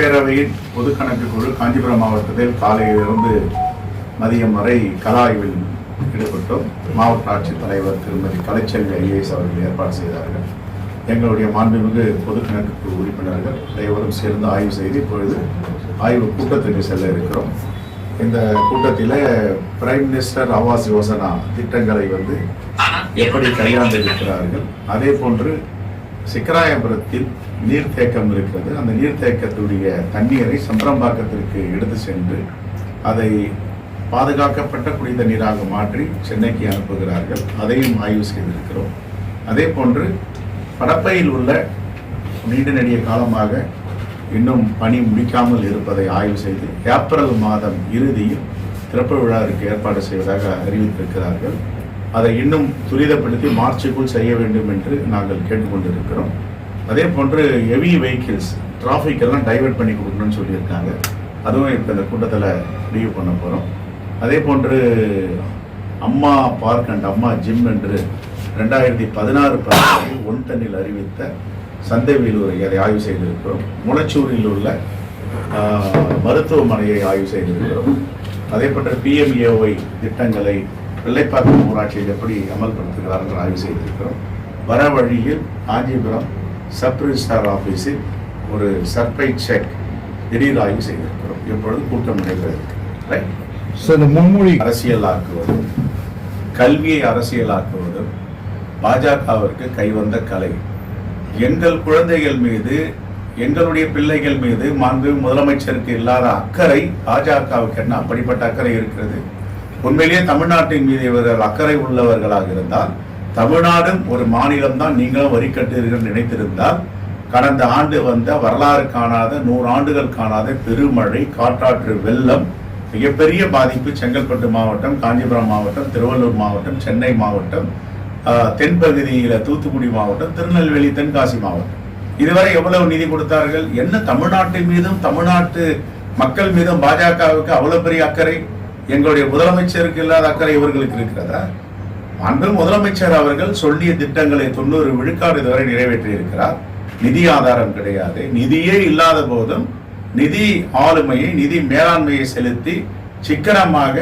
சட்டப்பேரவையின் பொதுக்கணக்கு குழு காஞ்சிபுரம் மாவட்டத்தில் காலையிலிருந்து மதியம் வரை கல ஆய்வில் ஈடுபட்டோம். மாவட்ட ஆட்சித்தலைவர் திருமதி கலைச்செல்வி ஐஏஎஸ் அவர்கள் ஏற்பாடு செய்தார்கள். எங்களுடைய மாண்புமிகு பொதுக்கணக்கு குழு உறுப்பினர்கள் அனைவரும் சேர்ந்து ஆய்வு செய்து இப்பொழுது ஆய்வு கூட்டத்திற்கு செல்ல இருக்கிறோம். இந்த கூட்டத்தில் பிரைம் மினிஸ்டர் ஆவாஸ் யோசனா திட்டங்களை எப்படி கையாண்டிருக்கிறார்கள், அதே போன்று சிக்கராயபுரத்தில் நீர்த்தேக்கம் இருக்கிறது. அந்த நீர்த்தேக்கத்துடைய தண்ணீரை சம்பரம்பாக்கத்திற்கு எடுத்து சென்று அதை பாதுகாக்கப்பட்ட குடிந்த நீராக மாற்றி சென்னைக்கு அனுப்புகிறார்கள். அதையும் ஆய்வு செய்திருக்கிறோம். அதே போன்று படப்பையில் உள்ள நீண்ட நெடிய காலமாக இன்னும் பணி முடிக்காமல் இருப்பதை ஆய்வு செய்து ஏப்ரல் மாதம் இறுதியில் திறப்பு விழாவிற்கு ஏற்பாடு செய்வதாக அறிவித்திருக்கிறார்கள். அதை இன்னும் துரிதப்படுத்தி மார்ச்சுக்குள் செய்ய வேண்டும் என்று நாங்கள் கேட்டுக்கொண்டிருக்கிறோம். அதே போன்று ஹெவி வெஹிக்கிள்ஸ் டிராஃபிக் எல்லாம் டைவெர்ட் பண்ணி கொடுக்கணும்னு சொல்லியிருக்காங்க. அதுவும் இப்போ இந்த கூட்டத்தில் முடிவு பண்ண போகிறோம். அதே போன்று அம்மா பார்க் அண்ட் அம்மா ஜிம் என்று 2016 ஒன் தண்ணில் அறிவித்த சந்தை வேலூரை அதை ஆய்வு செய்திருக்கிறோம். முளச்சூரில் உள்ள மருத்துவமனையை ஆய்வு செய்திருக்கிறோம். அதே போன்ற PMAY திட்டங்களை பிள்ளைப்பாக்கம் ஊராட்சியில் எப்படி அமல்படுத்துகிறார்கள் ஆய்வு செய்திருக்கிறோம். வர வழியில் காஞ்சிபுரம் சப் ரிஜிஸ்ட்ரார் ஆஃபீஸில் ஒரு சர்ப்ரைஸ் செக் திடீர் ஆய்வு செய்திருக்கிறோம். இப்பொழுது கூட்டம் நடைபெறுகிறது. முன்மொழி அரசியலாக்குவது, கல்வியை அரசியலாக்குவது பாஜகவிற்கு கைவந்த கலை. எங்கள் குழந்தைகள் மீது, எங்களுடைய பிள்ளைகள் மீது மாண்பு முதலமைச்சருக்கு இல்லாத அக்கறை பாஜகவுக்கு என்ன அப்படிப்பட்ட அக்கறை இருக்கிறது? உண்மையிலேயே தமிழ்நாட்டின் மீது இவர்கள் அக்கறை உள்ளவர்களாக இருந்தால், தமிழ்நாடும் ஒரு மாநிலம் தான் நீங்களும் வரி கட்டுவீர்கள் நினைத்திருந்தால், கடந்த ஆண்டு வந்த வரலாறு காணாத 100 ஆண்டுகள் காணாத பெருமழை, காற்றாற்று வெள்ளம், மிகப்பெரிய பாதிப்பு செங்கல்பட்டு மாவட்டம், காஞ்சிபுரம் மாவட்டம், திருவள்ளூர் மாவட்டம், சென்னை மாவட்டம், தென்பகுதியில் தூத்துக்குடி மாவட்டம், திருநெல்வேலி, தென்காசி மாவட்டம், இதுவரை எவ்வளவு நிதி கொடுத்தார்கள்? என்ன தமிழ்நாட்டின் மீதும் தமிழ்நாட்டு மக்கள் மீதும் பாஜகவுக்கு அவ்வளவு பெரிய அக்கறை? எங்களுடைய முதலமைச்சருக்கு இல்லாத அக்கறை இவர்களுக்கு இருக்கிறதா? அன்று முதலமைச்சர் அவர்கள் சொல்லிய திட்டங்களை 90 விழுக்காடு இதுவரை நிறைவேற்றி இருக்கிறார். நிதி ஆதாரம் கிடையாது. நிதியே இல்லாத போதும் நிதி ஆளுமையை, நிதி மேலாண்மையை செலுத்தி சிக்கனமாக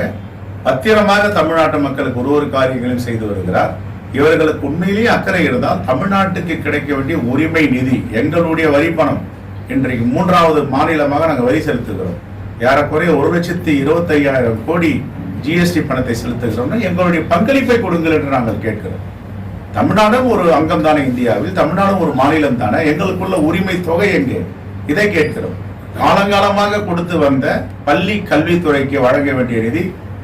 பத்திரமாக தமிழ்நாட்டு மக்களுக்கு ஒரு காரியங்களையும் செய்து வருகிறார். இவர்களுக்கு உண்மையிலேயே அக்கறை இருந்தால் தமிழ்நாட்டுக்கு கிடைக்க வேண்டிய உரிமை நிதி, எங்களுடைய வரி பணம், இன்றைக்கு 3வது மாநிலமாக நாங்கள் வரி செலுத்துகிறோம். ஏறக்குறைய 1,25,000 கோடி GST பணத்தை செலுத்துகிறோம்னா எங்களுடைய பங்களிப்பை கொடுங்கள் என்று நாங்கள் கேட்கிறோம். தமிழ்நாடும் ஒரு அங்கம் தானே இந்தியாவில், தமிழ்நாடும் ஒரு மாநிலம் தானே, எங்களுக்குள்ள உரிமை தொகை எங்கே? இதை கேட்கிறோம். காலங்காலமாக கொடுத்து வந்த பள்ளி கல்வித்துறைக்கு வழங்க வேண்டிய நிதி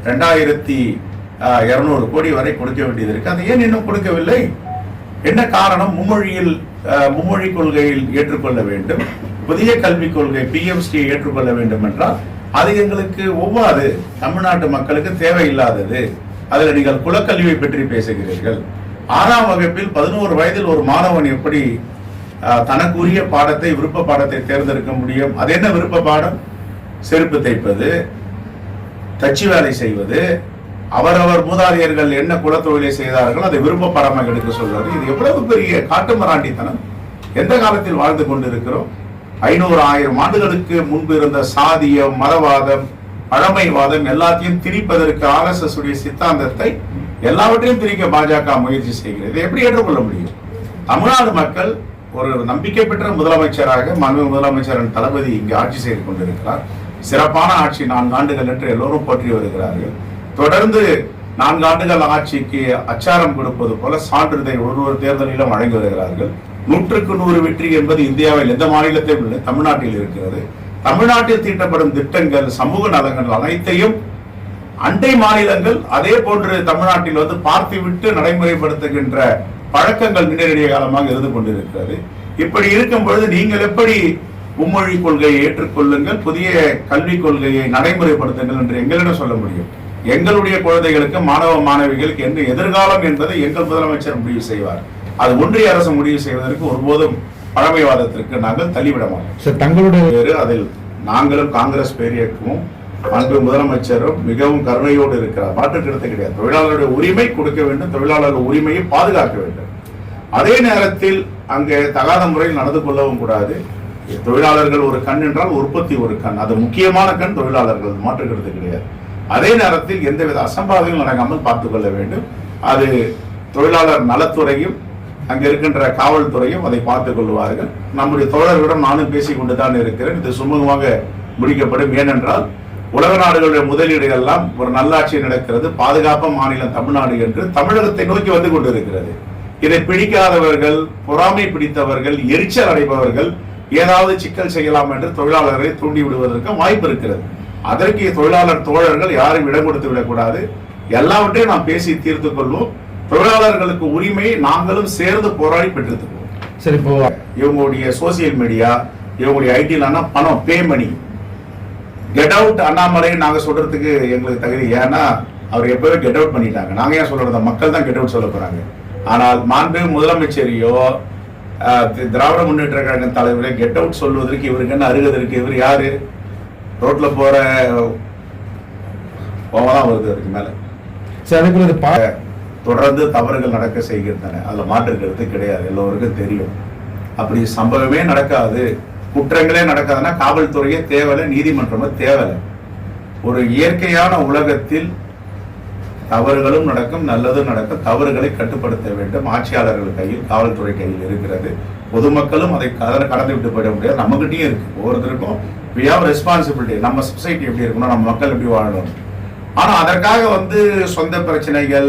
2,200 கோடி வரை கொடுக்க வேண்டியது இருக்கு. அதை ஏன் இன்னும் கொடுக்கவில்லை? என்ன காரணம்? மும்மொழி கொள்கையில் ஏற்றுக்கொள்ள வேண்டும், புதிய கல்விக் கொள்கை PMC ஏற்றுக்கொள்ள வேண்டும் என்றால் அது எங்களுக்கு ஒவ்வாது, தமிழ்நாட்டு மக்களுக்கு தேவையில்லாதது. அதில் நீங்கள் குலக்கல்வியை பற்றி பேசுகிறீர்கள். 6ஆம் வகுப்பில் 11 வயதில் ஒரு மாணவன் எப்படி தனக்குரிய பாடத்தை, விருப்ப பாடத்தை தேர்ந்தெடுக்க முடியும்? அது என்ன விருப்ப பாடம்? செருப்பு தைப்பது, தச்சு வேலை செய்வது, அவரவர் மூதாதையர்கள் என்ன குலத்தொழிலை செய்தார்கள் அதை விருப்ப பாடமாக எடுக்க சொல்றது. இது எவ்வளவு பெரிய காட்டுமராண்டித்தனம்! எந்த காலத்தில் வாழ்ந்து கொண்டிருக்கிறோம்? 500-1000 ஆண்டுகளுக்கு முன்பு இருந்த சாதியம், மதவாதம், பழமைவாதம் எல்லாத்தையும் திணிப்பதற்கு RSS உடைய சித்தாந்தத்தை எல்லாவற்றையும் திணிக்க பாஜக முயற்சி செய்கிறது. இதை எப்படி ஏற்றுக்கொள்ள முடியும்? தமிழ்நாடு மக்கள் ஒரு நம்பிக்கை பெற்ற முதலமைச்சராக மாண்புமிகு முதலமைச்சர் தளபதி இங்கு ஆட்சி செய்து கொண்டிருக்கிறார். சிறப்பான ஆட்சி 4 ஆண்டுகள் என்று எல்லோரும் போற்றி வருகிறார்கள். தொடர்ந்து 4 ஆண்டுகள் ஆட்சிக்கு அச்சாரம் கொடுப்பது போல சான்றிதழ் ஒரு தேர்தலிலும் வழங்கி வருகிறார்கள். 100க்கு 100 வெற்றி என்பது இந்தியாவில் எந்த மாநிலத்திலும் இல்லை, தமிழ்நாட்டில் இருக்கிறது. தமிழ்நாட்டில் தீட்டப்படும் திட்டங்கள், சமூக நலங்கள் அனைத்தையும் அண்டை மாநிலங்கள் அதே போன்று தமிழ்நாட்டில் பார்த்துவிட்டு நடைமுறைப்படுத்துகின்ற பழக்கங்கள் மின்னறிய காலமாக இருந்து கொண்டிருக்கிறது. இப்படி இருக்கும் பொழுது நீங்கள் எப்படி மும்மொழி கொள்கையை ஏற்றுக்கொள்ளுங்கள், புதிய கல்விக் கொள்கையை நடைமுறைப்படுத்துங்கள் என்று எங்களிடம் சொல்ல முடியும்? எங்களுடைய குழந்தைகளுக்கு, மாணவ மாணவிகளுக்கு என்ன எதிர்காலம் என்பதை எங்கள் முதலமைச்சர் முடிவு செய்வார். அது ஒன்றிய அரசு முடிவு செய்வதற்கு ஒருபோதும் பழமைவாதத்திற்கு நாங்கள் தள்ளிவிட மாட்டோம். தங்களுடைய அதில் நாங்களும் காங்கிரஸ் பேரியக்கமும் அன்பு முதலமைச்சரும் மிகவும் கருணையோடு இருக்கிறார். மாற்று கருத்து கிடையாது. தொழிலாளருடைய உரிமை கொடுக்க வேண்டும், தொழிலாளர்கள் உரிமையை பாதுகாக்க வேண்டும். அதே நேரத்தில் அங்கே தகாத முறையில் நடந்து கொள்ளவும் கூடாது. தொழிலாளர்கள் ஒரு கண் என்றால் உற்பத்தி ஒரு கண், அது முக்கியமான கண் தொழிலாளர்கள், மாற்றுக்கிறது கிடையாது. அதே நேரத்தில் எந்தவித அசம்பாவிதங்களும் நடக்காமல் பார்த்துக் கொள்ள வேண்டும். அது தொழிலாளர் நலத்துறையும் அங்க இருக்கின்ற காவல்துறையும் அதை பார்த்துக் கொள்வார்கள். நம்முடைய தோழர்களிடம் நானும் பேசிக் கொண்டுதான் இருக்கிறேன். இது சுமூகமாக முடிக்கப்படும். ஏனென்றால் உலக நாடுகளுடைய முதலீடுகள் எல்லாம் ஒரு நல்லாட்சி நடக்கிறது, பாதுகாப்பான மாநிலம் தமிழ்நாடு என்று தமிழகத்தை நோக்கி வந்து கொண்டிருக்கிறது. இதை பிடிக்காதவர்கள், பொறாமை பிடித்தவர்கள், எரிச்சல் அடைபவர்கள் ஏதாவது சிக்கல் செய்யலாம் என்று தொழிலாளர்களை தூண்டி விடுவதற்கு வாய்ப்பு இருக்கிறது. அதற்கு தொழிலாளர் தோழர்கள் யாரும் இடம் கொடுத்து விடக்கூடாது. எல்லாவற்றையும் நாம் பேசி தீர்த்துக் கொள்வோம். தொழிலாளர்களுக்கு உரிமையை நாங்களும் சேர்ந்து போராடி பெற்றுத்துக்குவோம். சரி, இப்போ இவங்களுடைய சோசியல் மீடியா, இவங்களுடைய ஐடியிலான பணம், பே மணி, கெட் அவுட் அண்ணாமலை நாங்க சொல்றதுக்கு எங்களுக்கு தகுதி. ஏன்னா அவர் எப்பவே கெட் அவுட் பண்ணிட்டாங்க. நாங்க ஏன் சொல்றது? மக்கள் தான் கெட் அவுட் சொல்ல போறாங்க. ஆனால் மாண்பு முதலமைச்சரையோ திராவிட முன்னேற்ற கழக தலைவரை கெட் அவுட் சொல்வதற்கு இவருக்கு என்ன அருகதை இருக்கு? இவர் யாரு? ரோட்ல போற தான் வருது. அதுக்கு மேல தொடர்ந்து தவறுகள் நடக்க செய்கின்றன, அதுல மாற்றுக்கிறது கிடையாது, எல்லோருக்கும் தெரியும். அப்படி சம்பவமே நடக்காது, குற்றங்களே நடக்காதுன்னா காவல்துறையே தேவையில்லை, நீதிமன்றமே தேவையில்லை. ஒரு இயற்கையான உலகத்தில் தவறுகளும் நடக்கும், நல்லதும் நடக்கும். தவறுகளை கட்டுப்படுத்த வேண்டும். ஆட்சியாளர்கள் கையில், காவல்துறை கையில் இருக்கிறது. பொதுமக்களும் அதை கடந்து விட்டு போயிட முடியாது. நம்மகிட்டயும் இருக்கு. ஒவ்வொருத்தருக்கும் we have responsibility. நம்ம சொசைட்டி எப்படி இருக்கணும், நம்ம மக்கள் எப்படி வாழணும். ஆனா அதற்காக சொந்த பிரச்சனைகள்,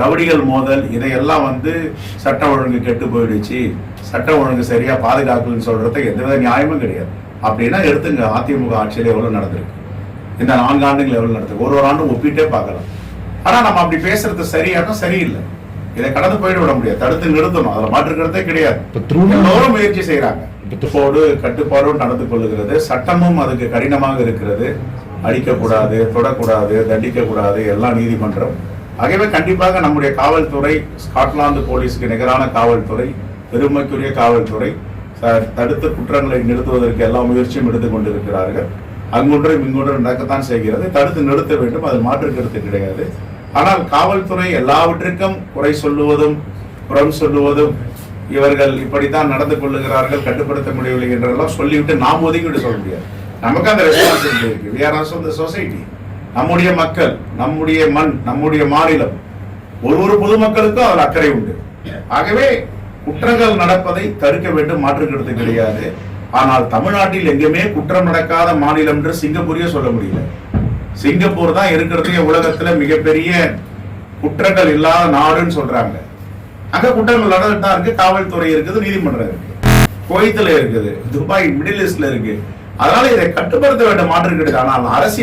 ரவுடிகள் மோதல், இதையெல்லாம் சட்டம் ஒழுங்கு கெட்டு போயிடுச்சு, சட்டம் ஒழுங்கு சரியா பாதுகாக்கலன்னு சொல்றது எந்தவித நியாயமும் கிடையாது. அப்படின்னா எடுத்துங்க, அதிமுக ஆட்சியில எவ்வளவு நடந்திருக்கு, இந்த 4 ஆண்டுகள் எவ்வளவு நடந்திருக்கு, ஒரு ஆண்டும் ஒப்பிட்டே பார்க்கலாம். ஆனா நம்ம அப்படி பேசுறது சரியாட்டும் சரியில்லை. இதை கடந்து போயிட விட முடியாது, தடுத்து நிறுத்தணும். அதுல மாற்றுக்கிறதே கிடையாது. எல்லோரும் முயற்சி செய்யறாங்க. கட்டுப்பாடும் நடந்து கொள்ளுகிறது. சட்டமும் அதுக்கு கடினமாக இருக்கிறது. அடிக்கக்கூடாது, தொடக்கூடாது, தண்டிக்க கூடாது, எல்லாம் நீதிமன்றம். ஆகவே கண்டிப்பாக நம்முடைய காவல்துறை ஸ்காட்லாந்து போலீஸுக்கு நிகரான காவல்துறை, பெருமைக்குரிய காவல்துறை, தடுத்து குற்றங்களை நிறுத்துவதற்கு எல்லா முயற்சியும் எடுத்துக் கொண்டிருக்கிறார்கள். அங்கொன்றும் இங்கொன்றும் நடக்கத்தான் செய்கிறது. தடுத்து நிறுத்த வேண்டும், அது மாற்று கருத்து கிடையாது. ஆனால் காவல்துறை எல்லாவற்றிற்கும் குறை சொல்லுவதும் புறம் சொல்லுவதும், இவர்கள் இப்படித்தான் நடந்து கொள்ளுகிறார்கள், கட்டுப்படுத்த முடியவில்லை என்றெல்லாம் சொல்லிவிட்டு நாம் ஒதுக்கிவிட்டு சொல்ல முடியாது. நமக்கு அந்த ரெஸ்பான்சிபிலிட்டி இருக்கு. we are also the society. நம்முடைய மக்கள், நம்முடைய மண், நம்முடைய மாநிலம், ஒரு பொதுமக்களுக்கும் அதில் அக்கறை உண்டு. ஆகவே குற்றங்கள் நடப்பதை தடுக்க வேண்டும், மாற்றுக்கிறது கிடையாது. ஆனால் தமிழ்நாட்டில் எங்குமே குற்றம் நடக்காத மாநிலம் என்று சிங்கப்பூரையே சொல்ல முடியல. சிங்கப்பூர் தான் இருக்கிறதுக்கு உலகத்துல மிகப்பெரிய குற்றங்கள் இல்லாத நாடுன்னு சொல்றாங்க. அங்க குற்றங்கள் நடந்துட்டு தான் இருக்கு. காவல்துறை இருக்குது, நீதிமன்றம் இருக்கு, குவைத்துல இருக்குது, துபாய், மிடில் ஈஸ்ட்ல இருக்கு. அதனால இதை கட்டுப்படுத்த வேண்டிய மாற்று கிடையாது. ஆனால் அரசியல்